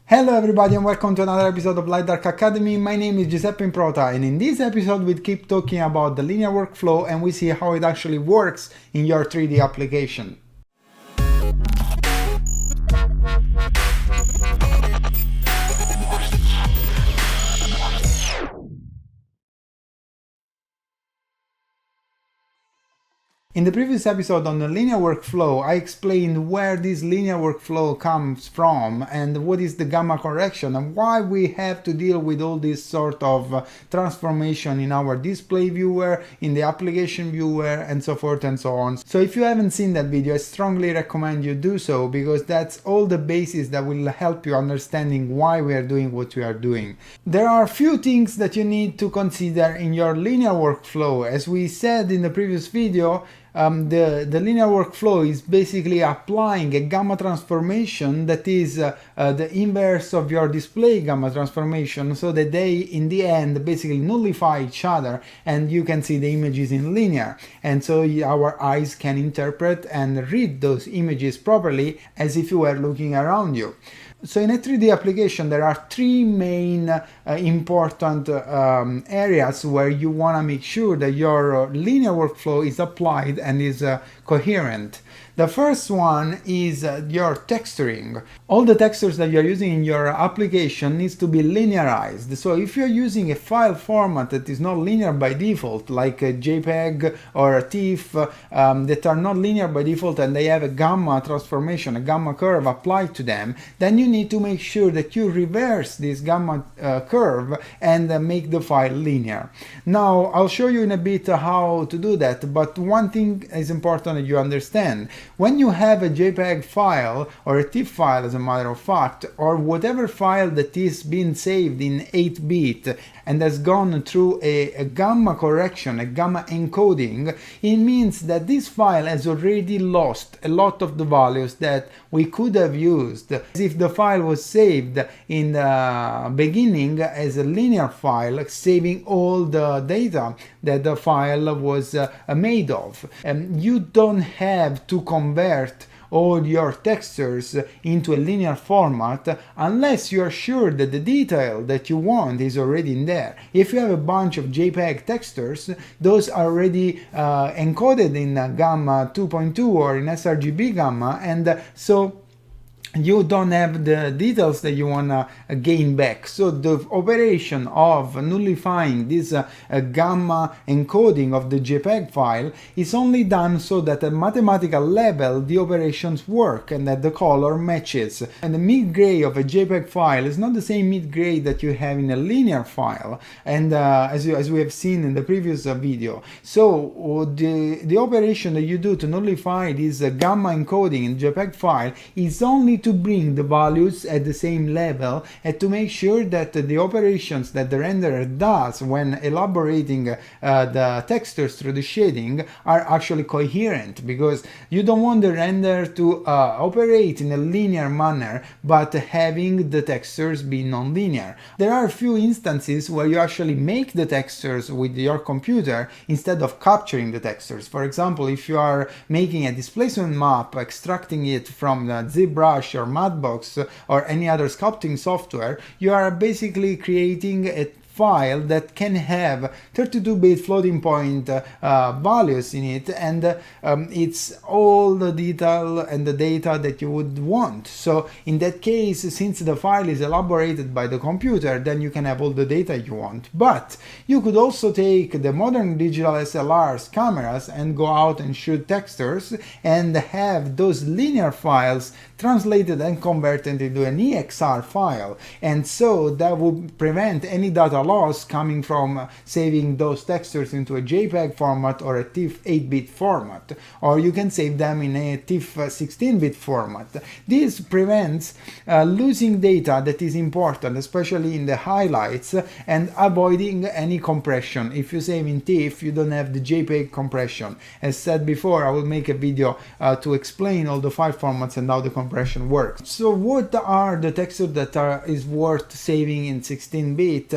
Hello everybody and welcome to another episode of Light Dark Academy. My name is Giuseppe Improta, and in this episode we keep talking about the linear workflow and we see how it actually works in your 3D application. In the previous episode on the linear workflow, I explained where this linear workflow comes from and what is the gamma correction and why we have to deal with all this sort of transformation in our display viewer, in the application viewer, and so forth and so on. So if you haven't seen that video, I strongly recommend you do so, because that's all the basis that will help you understanding why we are doing what we are doing. There are a few things that you need to consider in your linear workflow. As we said in the previous video, the linear workflow is basically applying a gamma transformation that is the inverse of your display gamma transformation, so that they in the end basically nullify each other and you can see the images in linear, and so our eyes can interpret and read those images properly as if you were looking around you. So in a 3D application there are three main important areas where you want to make sure that your linear workflow is applied and is coherent. The first one is your texturing. All the textures that you're using in your application needs to be linearized. So if you're using a file format that is not linear by default, like a JPEG or a TIFF, that are not linear by default and they have a gamma transformation, a gamma curve applied to them, then you need to make sure that you reverse this gamma curve and make the file linear. Now, I'll show you in a bit how to do that, but one thing is important that you understand. When you have a JPEG file or a TIFF file, as a matter of fact, or whatever file that is being saved in 8-bit and has gone through a gamma correction, a gamma encoding, it means that this file has already lost a lot of the values that we could have used as if the file was saved in the beginning as a linear file, saving all the data that the file was made of. You don't have to convert all your textures into a linear format unless you are sure that the detail that you want is already in there. If you have a bunch of JPEG textures, those are already encoded in gamma 2.2 or in sRGB gamma, and so you don't have the details that you want to gain back. So the operation of nullifying this gamma encoding of the JPEG file is only done so that at mathematical level the operations work and that the color matches. And the mid-gray of a JPEG file is not the same mid-gray that you have in a linear file, and as we have seen in the previous video. So the operation that you do to nullify this gamma encoding in JPEG file is only to bring the values at the same level and to make sure that the operations that the renderer does when elaborating the textures through the shading are actually coherent, because you don't want the render to operate in a linear manner but having the textures be non-linear. There are a few instances where you actually make the textures with your computer instead of capturing the textures. For example, if you are making a displacement map, extracting it from the ZBrush or Matbox or any other sculpting software, you are basically creating a file that can have 32-bit floating point values in it, and it's all the detail and the data that you would want. So in that case, since the file is elaborated by the computer, then you can have all the data you want. But you could also take the modern digital SLRs cameras and go out and shoot textures and have those linear files translated and converted into an EXR file, and so that would prevent any data loss coming from saving those textures into a JPEG format or a TIFF 8-bit format, or you can save them in a TIFF 16-bit format. This prevents losing data that is important, especially in the highlights, and avoiding any compression. If you save in TIFF, you don't have the JPEG compression. As said before, I will make a video to explain all the file formats and how the compression works. So what are the textures that is worth saving in 16-bit?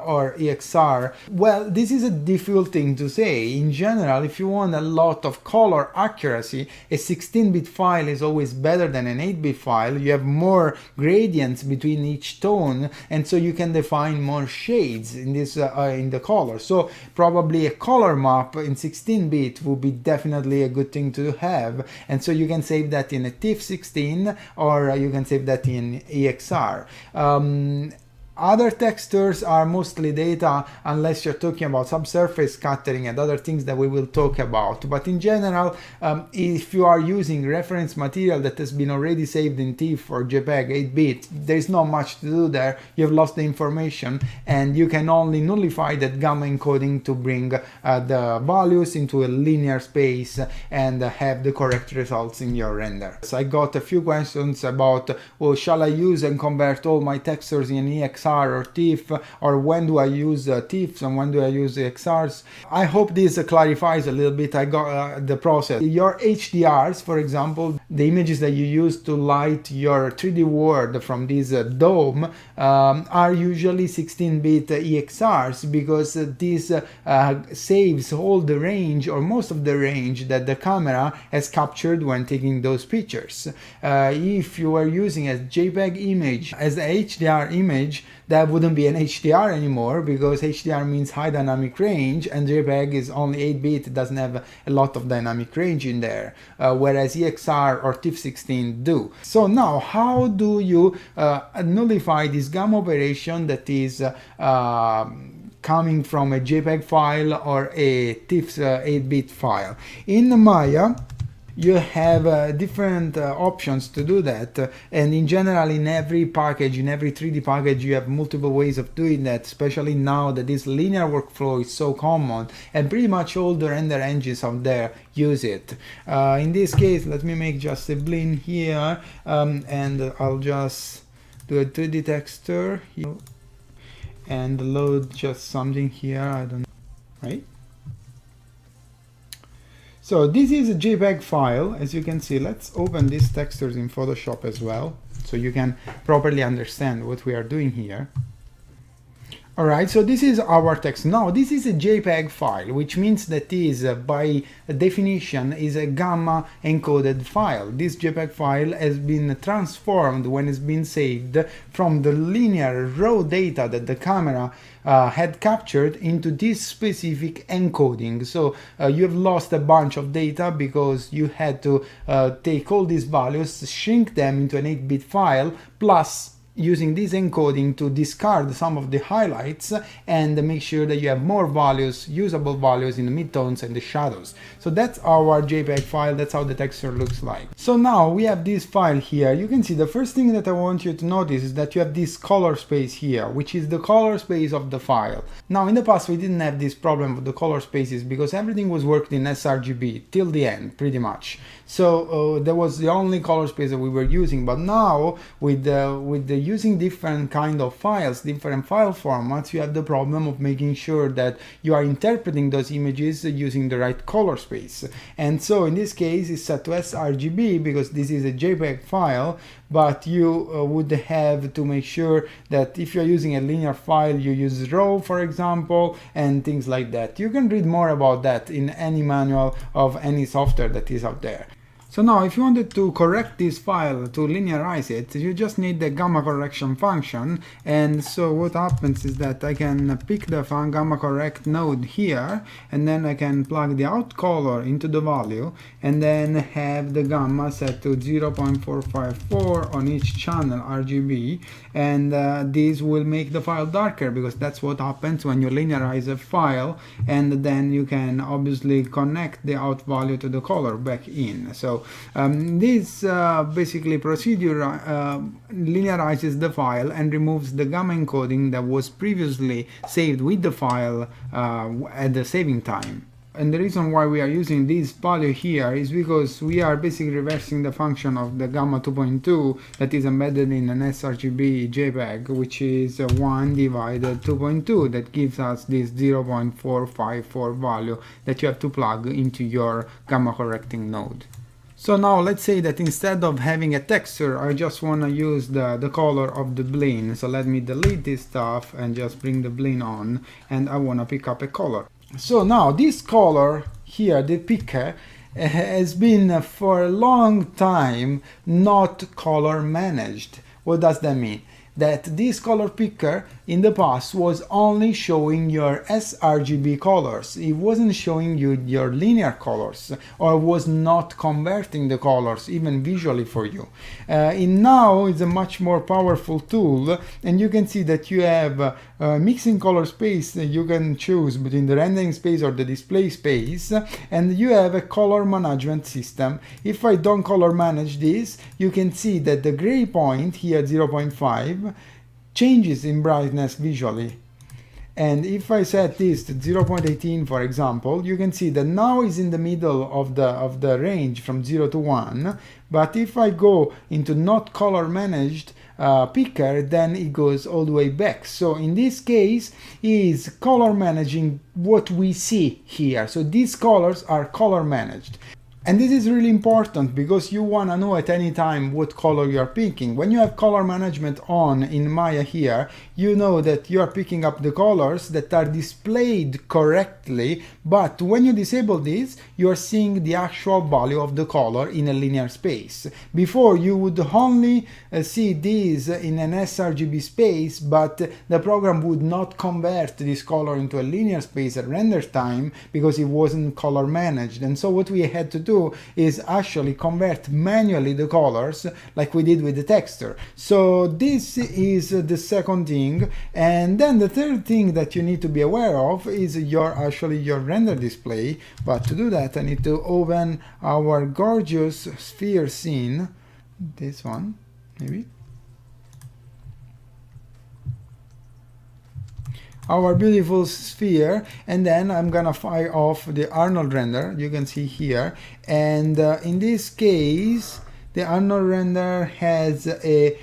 or EXR? Well, this is a difficult thing to say. In general, if you want a lot of color accuracy, a 16-bit file is always better than an 8-bit file. You have more gradients between each tone, and so you can define more shades in this in the color. So probably a color map in 16-bit would be definitely a good thing to have, and so you can save that in a TIFF16 or you can save that in EXR. Other textures are mostly data, unless you're talking about subsurface scattering and other things that we will talk about. But in general, if you are using reference material that has been already saved in TIFF or JPEG 8-bit, there's not much to do there. You've lost the information, and you can only nullify that gamma encoding to bring the values into a linear space and have the correct results in your render. So I got a few questions about, well, shall I use and convert all my textures in EXR or TIFF, or when do I use TIFFs and when do I use XRs? I hope this clarifies a little bit. I got the process. Your HDRs, for example, the images that you use to light your 3D world from this dome are usually 16-bit EXRs, because this saves all the range or most of the range that the camera has captured when taking those pictures. If you are using a JPEG image as an HDR image, that wouldn't be an HDR anymore, because HDR means high dynamic range and JPEG is only 8-bit, it doesn't have a lot of dynamic range in there, whereas EXR or TIFF16 do. So now, how do you nullify this gamma operation that is coming from a JPEG file or a TIFF 8-bit file? In Maya, you have different options to do that, and in general, in every package, in every 3D package, you have multiple ways of doing that, especially now that this linear workflow is so common and pretty much all the render engines out there use it. In this case, let me make just a blend here, and I'll just do a 3D texture here and load just something here, I don't know, right? So this is a JPEG file, as you can see. Let's open these textures in Photoshop as well, so you can properly understand what we are doing here. Alright, so this is our text. Now, this is a JPEG file, which means that is, by definition, is a gamma encoded file. This JPEG file has been transformed when it's been saved from the linear raw data that the camera had captured into this specific encoding. So you have lost a bunch of data because you had to take all these values, shrink them into an 8-bit file, plus using this encoding to discard some of the highlights and make sure that you have more values, usable values in the midtones and the shadows. So that's our JPEG file, that's how the texture looks like. So now we have this file here. You can see the first thing that I want you to notice is that you have this color space here, which is the color space of the file. Now in the past we didn't have this problem with the color spaces because everything was worked in sRGB till the end, pretty much. So that was the only color space that we were using, but now with the using different kind of files, different file formats, you have the problem of making sure that you are interpreting those images using the right color space. And so in this case it's set to sRGB because this is a JPEG file, but you would have to make sure that if you're using a linear file, you use RAW, for example, and things like that. You can read more about that in any manual of any software that is out there. So now if you wanted to correct this file, to linearize it, you just need the gamma correction function. And so what happens is that I can pick the gamma correct node here, and then I can plug the out color into the value, and then have the gamma set to 0.454 on each channel RGB, and this will make the file darker because that's what happens when you linearize a file, and then you can obviously connect the out value to the color back in. So this basically procedure linearizes the file and removes the gamma encoding that was previously saved with the file at the saving time. And the reason why we are using this value here is because we are basically reversing the function of the gamma 2.2 that is embedded in an sRGB JPEG, which is 1 divided 2.2, that gives us this 0.454 value that you have to plug into your gamma correcting node. So now let's say that instead of having a texture, I just want to use the color of the bleen. So let me delete this stuff and just bring the bleen on, and I want to pick up a color. So now this color here, the picker, has been for a long time not color managed. What does that mean? That this color picker in the past was only showing your sRGB colors. It wasn't showing you your linear colors, or was not converting the colors even visually for you. And now it's a much more powerful tool, and you can see that you have mixing color space. You can choose between the rendering space or the display space, and you have a color management system. If I don't color manage this, you can see that the gray point here, 0.5, changes in brightness visually. And if I set this to 0.18, for example, you can see that now is in the middle of the range from 0 to 1. But if I go into not color managed picker, then it goes all the way back. So in this case, is color managing what we see here. So these colors are color managed. And this is really important because you want to know at any time what color you are picking. When you have color management on in Maya here, you know that you are picking up the colors that are displayed correctly, but when you disable this, you are seeing the actual value of the color in a linear space. Before, you would only see these in an sRGB space, but the program would not convert this color into a linear space at render time because it wasn't color managed. And so what we had to do is actually convert manually the colors like we did with the texture. So this is the second thing. And then the third thing that you need to be aware of is your render display. But to do that, I need to open our gorgeous sphere scene. This one, maybe. Our beautiful sphere, and then I'm gonna fire off the Arnold render. You can see here, and in this case the Arnold render has a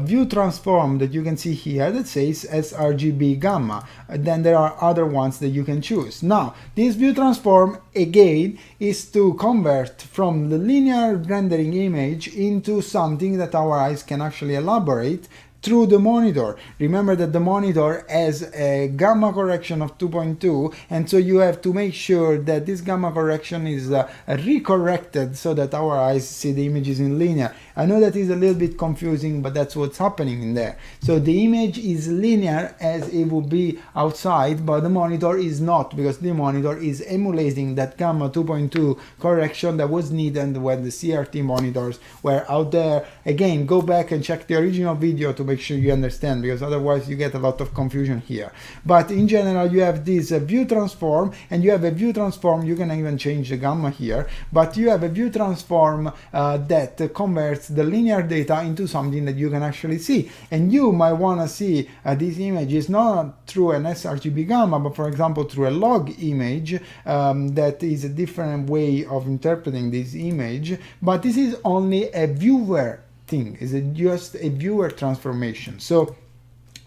view transform that you can see here that says sRGB gamma. Then there are other ones that you can choose. Now this view transform again is to convert from the linear rendering image into something that our eyes can actually elaborate through the monitor. Remember that the monitor has a gamma correction of 2.2, and so you have to make sure that this gamma correction is recorrected so that our eyes see the images in linear. I know that is a little bit confusing, but that's what's happening in there. So the image is linear as it would be outside, but the monitor is not, because the monitor is emulating that gamma 2.2 correction that was needed when the CRT monitors were out there. Again, go back and check the original video to make sure you understand, because otherwise you get a lot of confusion here. But in general, you have this view transform, and you have a view transform. You can even change the gamma here, but you have a view transform that converts the linear data into something that you can actually see. And you might want to see these images not through an sRGB gamma, but for example through a log image. That is a different way of interpreting this image, but this is only a viewer thing. Is it just a viewer transformation? So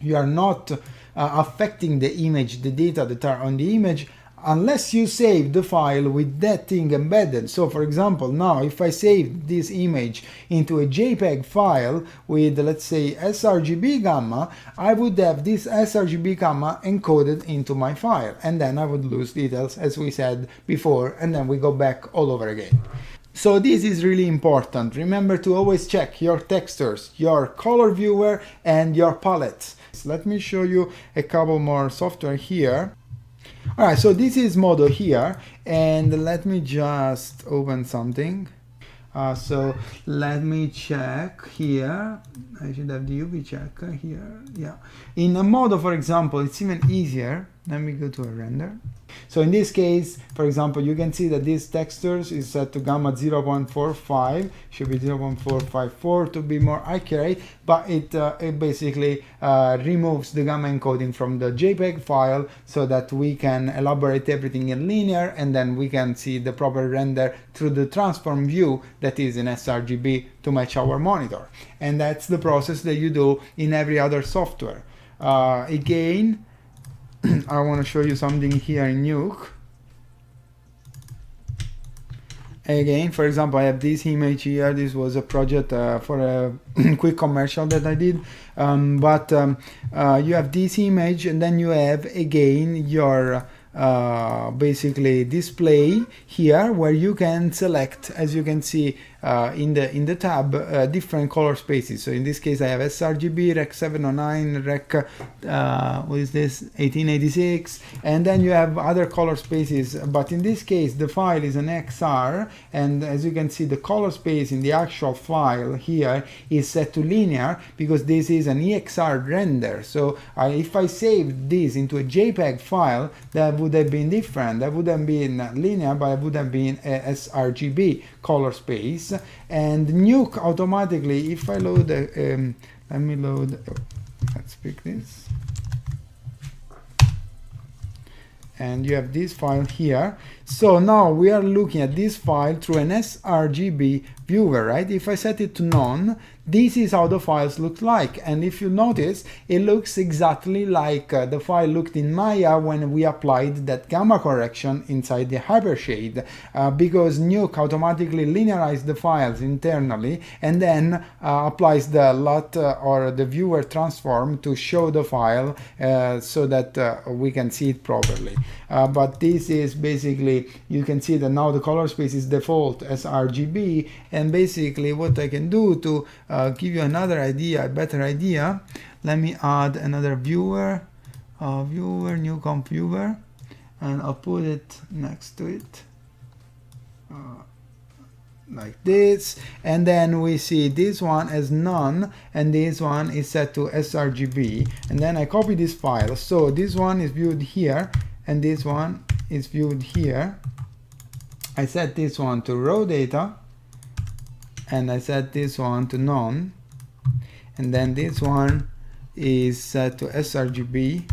you are not affecting the image, the data that are on the image, unless you save the file with that thing embedded. So for example, now if I save this image into a JPEG file with, let's say, sRGB gamma, I would have this sRGB gamma encoded into my file, and then I would lose details as we said before, and then we go back all over again. So this is really important. Remember to always check your textures, your color viewer, and your palettes. So let me show you a couple more software here. Alright, so this is Modo here, and let me just open something. So let me check here. I should have the UV checker here. Yeah. In a Modo, for example, it's even easier. Let me go to a render. So in this case, for example, you can see that this textures is set to gamma 0.45, should be 0.454 to be more accurate, but it basically removes the gamma encoding from the JPEG file so that we can elaborate everything in linear, and then we can see the proper render through the transform view that is in sRGB to match our monitor. And that's the process that you do in every other software. Again, I want to show you something here in Nuke. Again, for example, I have this image here. This was a project for a quick commercial that I did. You have this image, and then you have again your basically display here, where you can select, as you can see in the tab, different color spaces. So in this case I have sRGB, Rec 709, Rec what is this, 1886, and then you have other color spaces, but in this case the file is an XR, and as you can see the color space in the actual file here is set to linear because this is an EXR render. So if I saved this into a JPEG file, that would have been different. That would have been linear, but it would have been a sRGB color space. And Nuke automatically, if I load let me load, let's pick this, and you have this file here. So now we are looking at this file through an sRGB viewer, right? If I set it to none, this is how the files look like. And if you notice, it looks exactly like the file looked in Maya when we applied that gamma correction inside the hypershade, because Nuke automatically linearized the files internally and then applies the LUT or the viewer transform to show the file so that we can see it properly. But this is basically, you can see that now the color space is default as RGB, and basically what I can do to give you another idea, a better idea, let me add another viewer, new comp viewer, and I'll put it next to it like this, and then we see this one as none and this one is set to sRGB, and then I copy this file. So this one is viewed here and this one is viewed here. I set this one to raw data and I set this one to none, and then this one is set to sRGB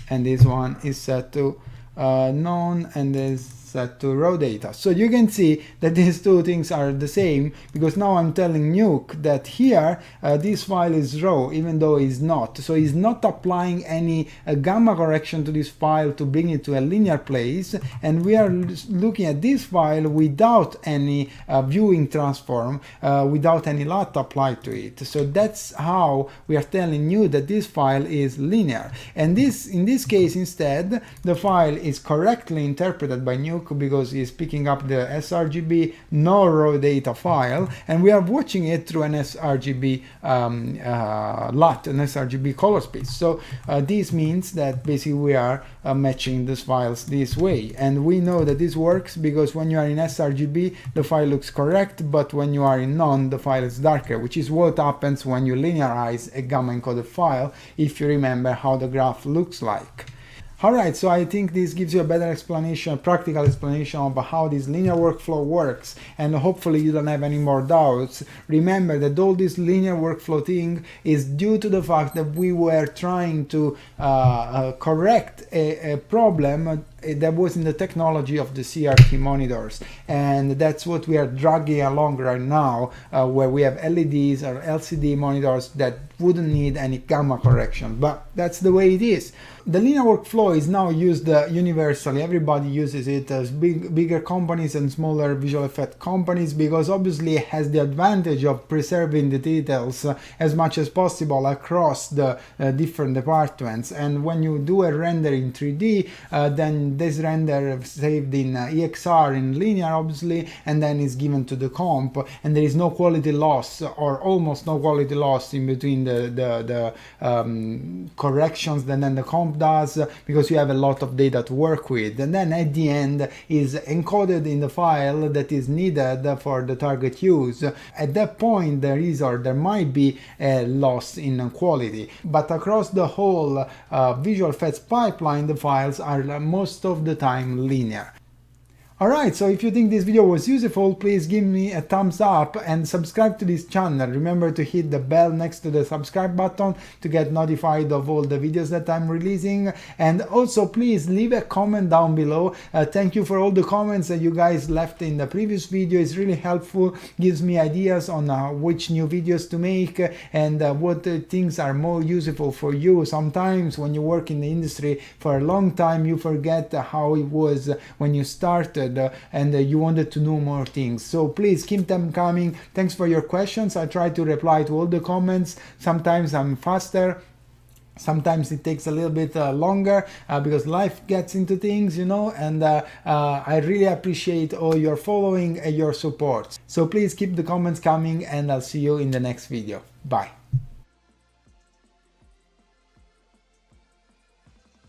and this one is set to none and this set to raw data. So you can see that these two things are the same, because now I'm telling Nuke that here this file is raw even though it's not. So he's not applying any gamma correction to this file to bring it to a linear place, and we are looking at this file without any viewing transform, without any LUT applied to it. So that's how we are telling you that this file is linear. And this, in this case, instead, the file is correctly interpreted by Nuke because it's picking up the sRGB no raw data file, and we are watching it through an sRGB LUT, an sRGB color space. So this means that basically we are matching these files this way, and we know that this works because when you are in sRGB the file looks correct, but when you are in none the file is darker, which is what happens when you linearize a gamma encoded file, if you remember how the graph looks like. Alright, so I think this gives you a better explanation, a practical explanation about how this linear workflow works, and hopefully you don't have any more doubts. Remember that all this linear workflow thing is due to the fact that we were trying to correct a problem that was in the technology of the CRT monitors, and that's what we are dragging along right now, where we have LEDs or LCD monitors that wouldn't need any gamma correction, but that's the way it is. The linear workflow is now used universally. Everybody uses it, as bigger companies and smaller visual effect companies, because obviously it has the advantage of preserving the details as much as possible across the different departments. And when you do a render in 3D, then this render saved in EXR in linear obviously, and then is given to the comp, and there is no quality loss or almost no quality loss in between the corrections that then the comp does, because you have a lot of data to work with, and then at the end is encoded in the file that is needed for the target use. At that point there is, or there might be, a loss in quality, but across the whole visual effects pipeline the files are most of the time linear. Alright, so if you think this video was useful, please give me a thumbs up and subscribe to this channel. Remember to hit the bell next to the subscribe button to get notified of all the videos that I'm releasing. And also please leave a comment down below. Thank you for all the comments that you guys left in the previous video. It's really helpful, gives me ideas on which new videos to make and what things are more useful for you. Sometimes when you work in the industry for a long time, you forget how it was when you started. And you wanted to know more things, so please keep them coming. Thanks for your questions. I try to reply to all the comments. Sometimes I'm faster, sometimes it takes a little bit longer because life gets into things, you know, and I really appreciate all your following and your support. So please keep the comments coming, and I'll see you in the next video. Bye.